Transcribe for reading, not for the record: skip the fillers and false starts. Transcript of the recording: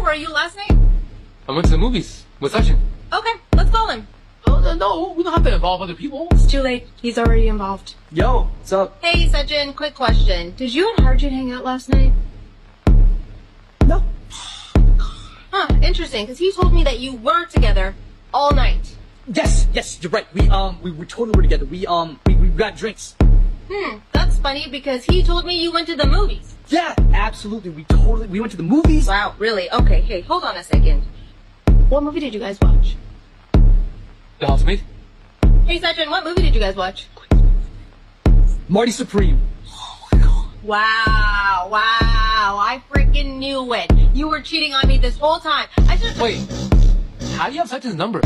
were you last night? I went to the movies with Sachin. Okay, let's call him. No, we don't have to involve other people. It's too late. He's already involved. Yo, what's up? Hey, Sachin, quick question. Did you and Harjit hang out last night? No. Huh, interesting, because he told me that you were together all night. Yes, you're right. We totally were together. We got drinks. That's funny because he told me you went to the movies. Yeah, absolutely. We went to the movies. Wow, really? Okay, hey, hold on a second. What movie did you guys watch? The housemaid? Hey, Sachin, what movie did you guys watch? Marty Supreme. Wow, I freaking knew it. You were cheating on me this whole time. I just... Wait, how do you have Sachin's number?